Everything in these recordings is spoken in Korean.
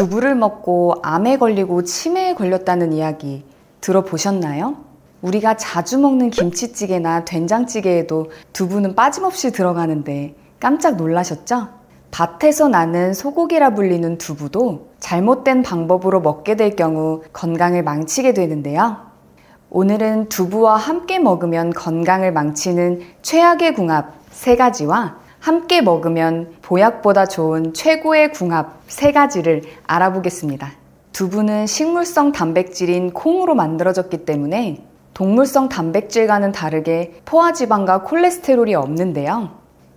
두부를 먹고 암에 걸리고 치매에 걸렸다는 이야기 들어보셨나요? 우리가 자주 먹는 김치찌개나 된장찌개에도 두부는 빠짐없이 들어가는데 깜짝 놀라셨죠? 밭에서 나는 소고기라 불리는 두부도 잘못된 방법으로 먹게 될 경우 건강을 망치게 되는데요. 오늘은 두부와 함께 먹으면 건강을 망치는 최악의 궁합 3가지와 함께 먹으면 보약보다 좋은 최고의 궁합 3가지를 알아보겠습니다. 두부는 식물성 단백질인 콩으로 만들어졌기 때문에 동물성 단백질과는 다르게 포화지방과 콜레스테롤이 없는데요.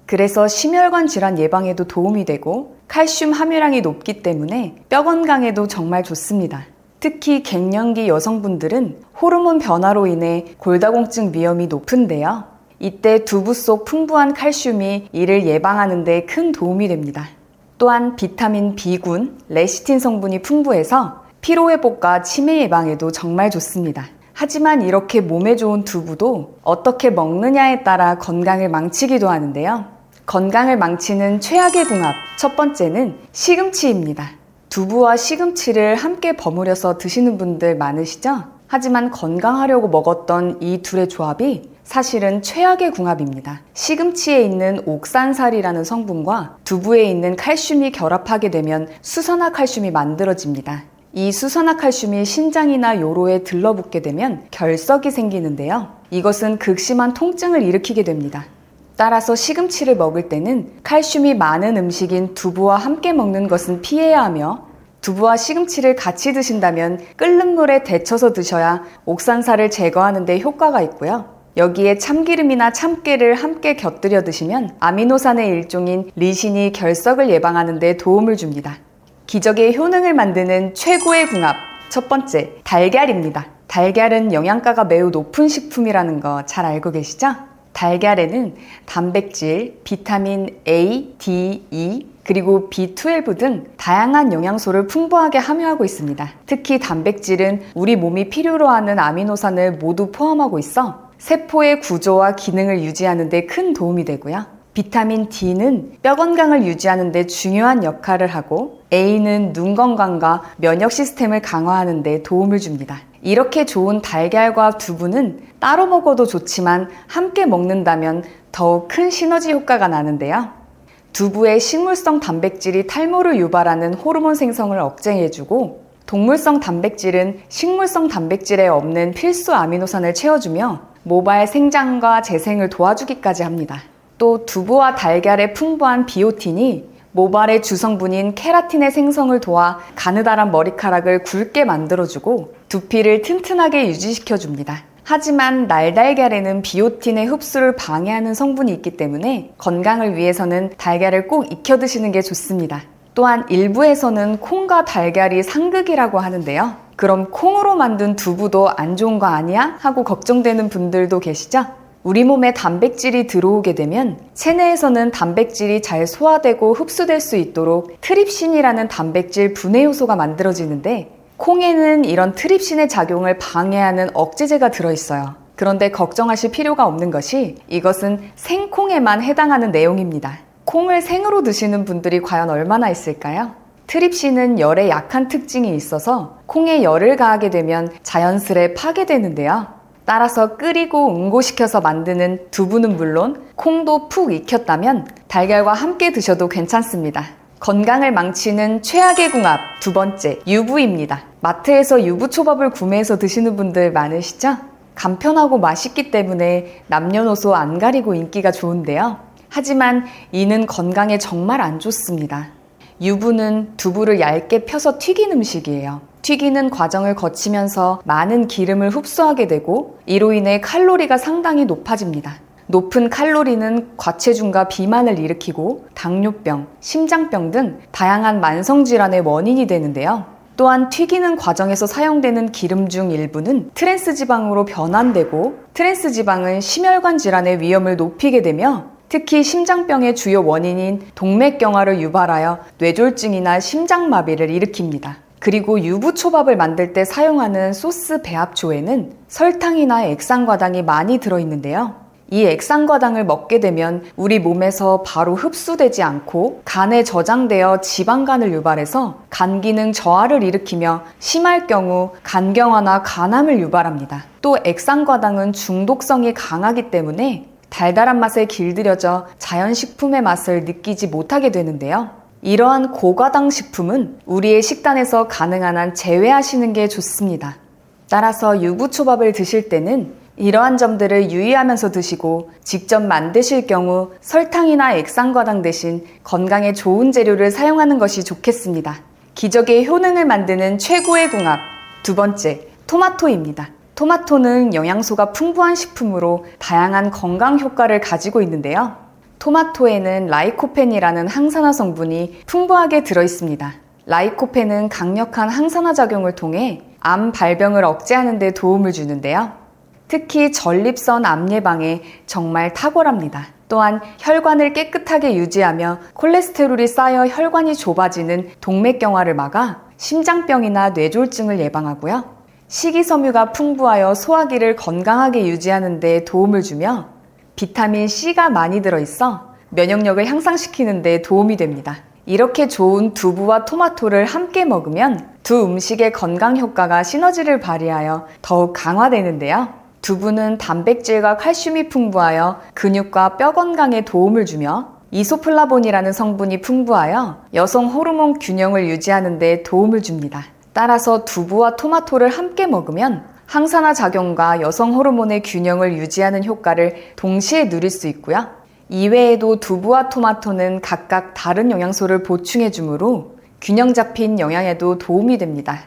그래서 심혈관 질환 예방에도 도움이 되고 칼슘 함유량이 높기 때문에 뼈 건강에도 정말 좋습니다. 특히 갱년기 여성분들은 호르몬 변화로 인해 골다공증 위험이 높은데요. 이때 두부 속 풍부한 칼슘이 이를 예방하는 데 큰 도움이 됩니다. 또한 비타민 B군, 레시틴 성분이 풍부해서 피로회복과 치매 예방에도 정말 좋습니다. 하지만 이렇게 몸에 좋은 두부도 어떻게 먹느냐에 따라 건강을 망치기도 하는데요. 건강을 망치는 최악의 궁합 첫 번째는 시금치입니다. 두부와 시금치를 함께 버무려서 드시는 분들 많으시죠? 하지만 건강하려고 먹었던 이 둘의 조합이 사실은 최악의 궁합입니다. 시금치에 있는 옥산살이라는 성분과 두부에 있는 칼슘이 결합하게 되면 수산화칼슘이 만들어집니다. 이 수산화칼슘이 신장이나 요로에 들러붙게 되면 결석이 생기는데요. 이것은 극심한 통증을 일으키게 됩니다. 따라서 시금치를 먹을 때는 칼슘이 많은 음식인 두부와 함께 먹는 것은 피해야 하며 두부와 시금치를 같이 드신다면 끓는 물에 데쳐서 드셔야 옥산살을 제거하는 데 효과가 있고요. 여기에 참기름이나 참깨를 함께 곁들여 드시면 아미노산의 일종인 리신이 결석을 예방하는 데 도움을 줍니다. 기적의 효능을 만드는 최고의 궁합 첫 번째, 달걀입니다. 달걀은 영양가가 매우 높은 식품이라는 거 잘 알고 계시죠? 달걀에는 단백질, 비타민 A, D, E, 그리고 B12 등 다양한 영양소를 풍부하게 함유하고 있습니다. 특히 단백질은 우리 몸이 필요로 하는 아미노산을 모두 포함하고 있어 세포의 구조와 기능을 유지하는 데 큰 도움이 되고요. 비타민 D는 뼈 건강을 유지하는 데 중요한 역할을 하고 A는 눈 건강과 면역 시스템을 강화하는 데 도움을 줍니다. 이렇게 좋은 달걀과 두부는 따로 먹어도 좋지만 함께 먹는다면 더욱 큰 시너지 효과가 나는데요. 두부의 식물성 단백질이 탈모를 유발하는 호르몬 생성을 억제해주고 동물성 단백질은 식물성 단백질에 없는 필수 아미노산을 채워주며 모발 생장과 재생을 도와주기까지 합니다. 또 두부와 달걀의 풍부한 비오틴이 모발의 주성분인 케라틴의 생성을 도와 가느다란 머리카락을 굵게 만들어주고 두피를 튼튼하게 유지시켜줍니다. 하지만 날달걀에는 비오틴의 흡수를 방해하는 성분이 있기 때문에 건강을 위해서는 달걀을 꼭 익혀 드시는 게 좋습니다. 또한 일부에서는 콩과 달걀이 상극이라고 하는데요. 그럼 콩으로 만든 두부도 안 좋은 거 아니야? 하고 걱정되는 분들도 계시죠? 우리 몸에 단백질이 들어오게 되면 체내에서는 단백질이 잘 소화되고 흡수될 수 있도록 트립신이라는 단백질 분해 요소가 만들어지는데 콩에는 이런 트립신의 작용을 방해하는 억제제가 들어있어요. 그런데 걱정하실 필요가 없는 것이 이것은 생콩에만 해당하는 내용입니다. 콩을 생으로 드시는 분들이 과연 얼마나 있을까요? 트립신은 열에 약한 특징이 있어서 콩에 열을 가하게 되면 자연스레 파괴되는데요. 따라서 끓이고 응고시켜서 만드는 두부는 물론 콩도 푹 익혔다면 달걀과 함께 드셔도 괜찮습니다. 건강을 망치는 최악의 궁합 두 번째, 유부입니다. 마트에서 유부초밥을 구매해서 드시는 분들 많으시죠? 간편하고 맛있기 때문에 남녀노소 안 가리고 인기가 좋은데요. 하지만 이는 건강에 정말 안 좋습니다. 유부는 두부를 얇게 펴서 튀긴 음식이에요. 튀기는 과정을 거치면서 많은 기름을 흡수하게 되고 이로 인해 칼로리가 상당히 높아집니다. 높은 칼로리는 과체중과 비만을 일으키고 당뇨병, 심장병 등 다양한 만성질환의 원인이 되는데요. 또한 튀기는 과정에서 사용되는 기름 중 일부는 트랜스지방으로 변환되고 트랜스지방은 심혈관 질환의 위험을 높이게 되며 특히 심장병의 주요 원인인 동맥경화를 유발하여 뇌졸중이나 심장마비를 일으킵니다. 그리고 유부초밥을 만들 때 사용하는 소스 배합초에는 설탕이나 액상과당이 많이 들어있는데요. 이 액상과당을 먹게 되면 우리 몸에서 바로 흡수되지 않고 간에 저장되어 지방간을 유발해서 간 기능 저하를 일으키며 심할 경우 간경화나 간암을 유발합니다. 또 액상과당은 중독성이 강하기 때문에 달달한 맛에 길들여져 자연식품의 맛을 느끼지 못하게 되는데요. 이러한 고과당 식품은 우리의 식단에서 가능한 한 제외하시는 게 좋습니다. 따라서 유부초밥을 드실 때는 이러한 점들을 유의하면서 드시고 직접 만드실 경우 설탕이나 액상과당 대신 건강에 좋은 재료를 사용하는 것이 좋겠습니다. 기적의 효능을 만드는 최고의 궁합, 두 번째, 토마토입니다. 토마토는 영양소가 풍부한 식품으로 다양한 건강 효과를 가지고 있는데요. 토마토에는 라이코펜이라는 항산화 성분이 풍부하게 들어있습니다. 라이코펜은 강력한 항산화 작용을 통해 암 발병을 억제하는 데 도움을 주는데요. 특히 전립선 암 예방에 정말 탁월합니다. 또한 혈관을 깨끗하게 유지하며 콜레스테롤이 쌓여 혈관이 좁아지는 동맥경화를 막아 심장병이나 뇌졸중을 예방하고요. 식이섬유가 풍부하여 소화기를 건강하게 유지하는 데 도움을 주며 비타민 C가 많이 들어있어 면역력을 향상시키는 데 도움이 됩니다. 이렇게 좋은 두부와 토마토를 함께 먹으면 두 음식의 건강 효과가 시너지를 발휘하여 더욱 강화되는데요. 두부는 단백질과 칼슘이 풍부하여 근육과 뼈 건강에 도움을 주며 이소플라본이라는 성분이 풍부하여 여성 호르몬 균형을 유지하는 데 도움을 줍니다. 따라서 두부와 토마토를 함께 먹으면 항산화 작용과 여성 호르몬의 균형을 유지하는 효과를 동시에 누릴 수 있고요. 이외에도 두부와 토마토는 각각 다른 영양소를 보충해 주므로 균형 잡힌 영양에도 도움이 됩니다.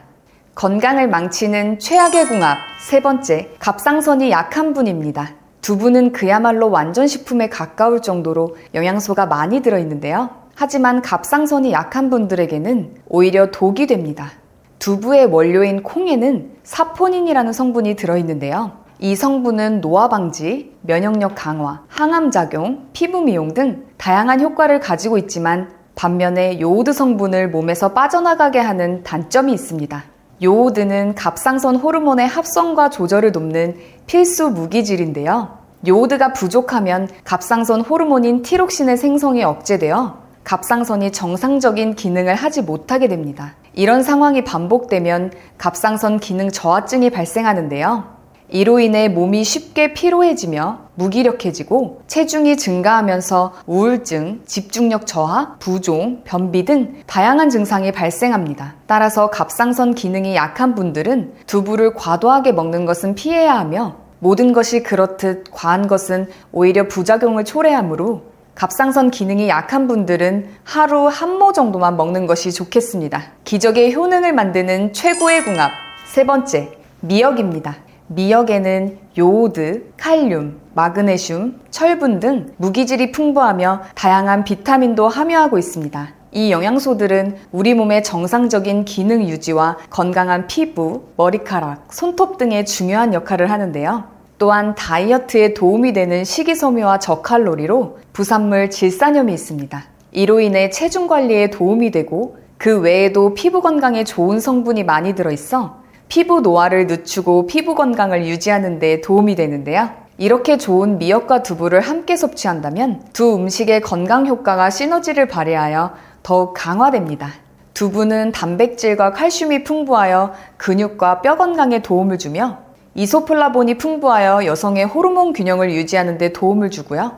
건강을 망치는 최악의 궁합, 세 번째, 갑상선이 약한 분입니다. 두부는 그야말로 완전식품에 가까울 정도로 영양소가 많이 들어있는데요. 하지만 갑상선이 약한 분들에게는 오히려 독이 됩니다. 두부의 원료인 콩에는 사포닌이라는 성분이 들어있는데요. 이 성분은 노화 방지, 면역력 강화, 항암 작용, 피부 미용 등 다양한 효과를 가지고 있지만 반면에 요오드 성분을 몸에서 빠져나가게 하는 단점이 있습니다. 요오드는 갑상선 호르몬의 합성과 조절을 돕는 필수 무기질인데요. 요오드가 부족하면 갑상선 호르몬인 티록신의 생성이 억제되어 갑상선이 정상적인 기능을 하지 못하게 됩니다. 이런 상황이 반복되면 갑상선 기능 저하증이 발생하는데요. 이로 인해 몸이 쉽게 피로해지며 무기력해지고 체중이 증가하면서 우울증, 집중력 저하, 부종, 변비 등 다양한 증상이 발생합니다. 따라서 갑상선 기능이 약한 분들은 두부를 과도하게 먹는 것은 피해야 하며 모든 것이 그렇듯 과한 것은 오히려 부작용을 초래하므로 갑상선 기능이 약한 분들은 하루 한 모 정도만 먹는 것이 좋겠습니다. 기적의 효능을 만드는 최고의 궁합, 세 번째, 미역입니다. 미역에는 요오드, 칼륨, 마그네슘, 철분 등 무기질이 풍부하며 다양한 비타민도 함유하고 있습니다. 이 영양소들은 우리 몸의 정상적인 기능 유지와 건강한 피부, 머리카락, 손톱 등의 중요한 역할을 하는데요. 또한 다이어트에 도움이 되는 식이섬유와 저칼로리로 부산물 질산염이 있습니다. 이로 인해 체중 관리에 도움이 되고 그 외에도 피부 건강에 좋은 성분이 많이 들어있어 피부 노화를 늦추고 피부 건강을 유지하는 데 도움이 되는데요. 이렇게 좋은 미역과 두부를 함께 섭취한다면 두 음식의 건강 효과가 시너지를 발휘하여 더욱 강화됩니다. 두부는 단백질과 칼슘이 풍부하여 근육과 뼈 건강에 도움을 주며 이소플라본이 풍부하여 여성의 호르몬 균형을 유지하는 데 도움을 주고요.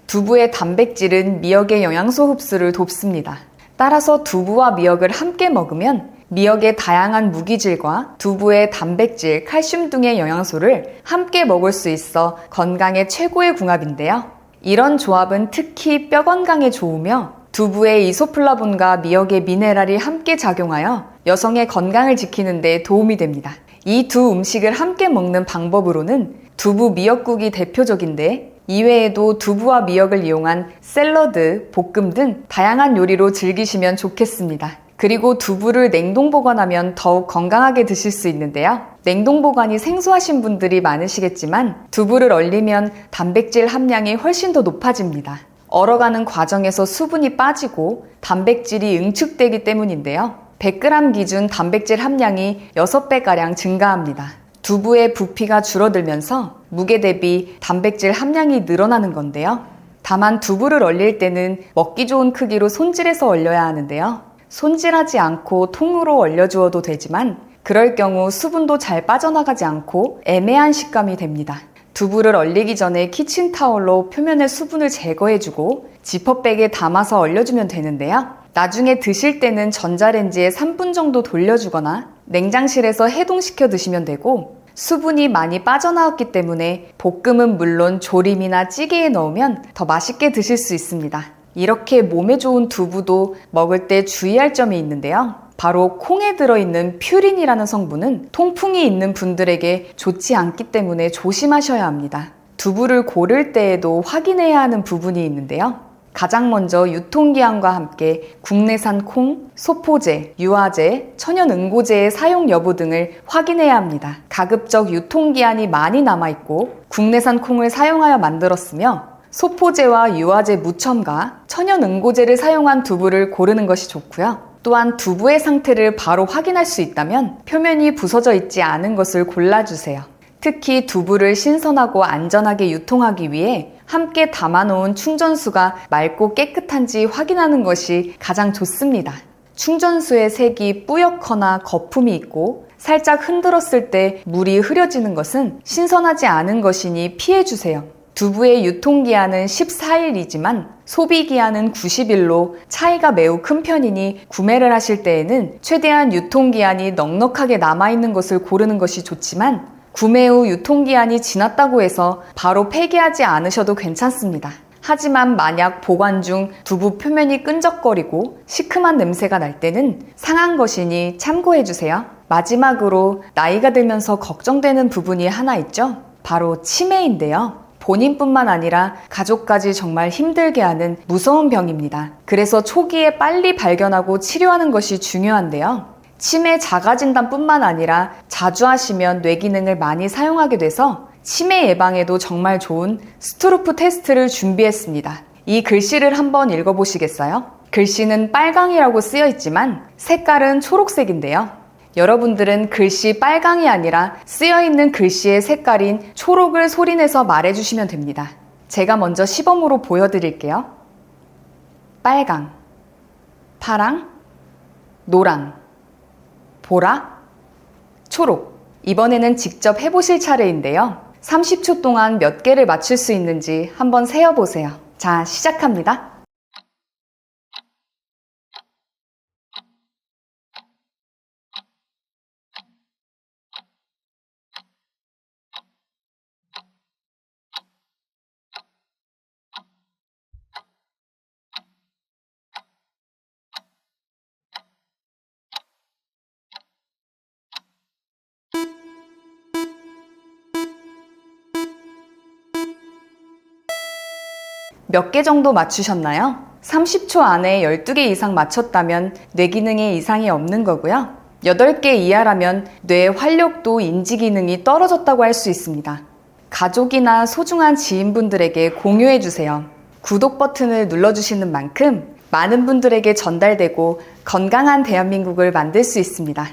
두부의 단백질은 미역의 영양소 흡수를 돕습니다. 따라서 두부와 미역을 함께 먹으면 미역의 다양한 무기질과 두부의 단백질, 칼슘 등의 영양소를 함께 먹을 수 있어 건강에 최고의 궁합인데요. 이런 조합은 특히 뼈 건강에 좋으며 두부의 이소플라본과 미역의 미네랄이 함께 작용하여 여성의 건강을 지키는 데 도움이 됩니다. 이 두 음식을 함께 먹는 방법으로는 두부 미역국이 대표적인데 이외에도 두부와 미역을 이용한 샐러드, 볶음 등 다양한 요리로 즐기시면 좋겠습니다. 그리고 두부를 냉동 보관하면 더욱 건강하게 드실 수 있는데요. 냉동 보관이 생소하신 분들이 많으시겠지만 두부를 얼리면 단백질 함량이 훨씬 더 높아집니다. 얼어가는 과정에서 수분이 빠지고 단백질이 응축되기 때문인데요. 100g 기준 단백질 함량이 6배가량 증가합니다. 두부의 부피가 줄어들면서 무게 대비 단백질 함량이 늘어나는 건데요. 다만 두부를 얼릴 때는 먹기 좋은 크기로 손질해서 얼려야 하는데요. 손질하지 않고 통으로 얼려주어도 되지만 그럴 경우 수분도 잘 빠져나가지 않고 애매한 식감이 됩니다. 두부를 얼리기 전에 키친타올로 표면의 수분을 제거해주고 지퍼백에 담아서 얼려주면 되는데요. 나중에 드실 때는 전자레인지에 3분 정도 돌려주거나 냉장실에서 해동시켜 드시면 되고, 수분이 많이 빠져나왔기 때문에 볶음은 물론 조림이나 찌개에 넣으면 더 맛있게 드실 수 있습니다. 이렇게 몸에 좋은 두부도 먹을 때 주의할 점이 있는데요. 바로 콩에 들어있는 퓨린이라는 성분은 통풍이 있는 분들에게 좋지 않기 때문에 조심하셔야 합니다. 두부를 고를 때에도 확인해야 하는 부분이 있는데요. 가장 먼저 유통기한과 함께 국내산 콩, 소포제, 유화제, 천연응고제의 사용 여부 등을 확인해야 합니다. 가급적 유통기한이 많이 남아있고 국내산 콩을 사용하여 만들었으며 소포제와 유화제 무첨가, 천연응고제를 사용한 두부를 고르는 것이 좋고요. 또한 두부의 상태를 바로 확인할 수 있다면 표면이 부서져 있지 않은 것을 골라주세요. 특히 두부를 신선하고 안전하게 유통하기 위해 함께 담아놓은 충전수가 맑고 깨끗한지 확인하는 것이 가장 좋습니다. 충전수의 색이 뿌옇거나 거품이 있고 살짝 흔들었을 때 물이 흐려지는 것은 신선하지 않은 것이니 피해주세요. 두부의 유통기한은 14일이지만 소비기한은 90일로 차이가 매우 큰 편이니 구매를 하실 때에는 최대한 유통기한이 넉넉하게 남아있는 것을 고르는 것이 좋지만 구매 후 유통기한이 지났다고 해서 바로 폐기하지 않으셔도 괜찮습니다. 하지만 만약 보관 중 두부 표면이 끈적거리고 시큼한 냄새가 날 때는 상한 것이니 참고해주세요. 마지막으로 나이가 들면서 걱정되는 부분이 하나 있죠? 바로 치매인데요. 본인뿐만 아니라 가족까지 정말 힘들게 하는 무서운 병입니다. 그래서 초기에 빨리 발견하고 치료하는 것이 중요한데요. 치매 자가진단뿐만 아니라 자주 하시면 뇌기능을 많이 사용하게 돼서 치매 예방에도 정말 좋은 스트로프 테스트를 준비했습니다. 이 글씨를 한번 읽어보시겠어요? 글씨는 빨강이라고 쓰여 있지만 색깔은 초록색인데요. 여러분들은 글씨 빨강이 아니라 쓰여있는 글씨의 색깔인 초록을 소리내서 말해주시면 됩니다. 제가 먼저 시범으로 보여드릴게요. 빨강, 파랑, 노랑, 보라, 초록. 이번에는 직접 해보실 차례인데요. 30초 동안 몇 개를 맞출 수 있는지 한번 세어보세요. 자, 시작합니다. 몇 개 정도 맞추셨나요? 30초 안에 12개 이상 맞췄다면 뇌 기능에 이상이 없는 거고요. 8개 이하라면 뇌 활력도 인지 기능이 떨어졌다고 할 수 있습니다. 가족이나 소중한 지인분들에게 공유해주세요. 구독 버튼을 눌러주시는 만큼 많은 분들에게 전달되고 건강한 대한민국을 만들 수 있습니다.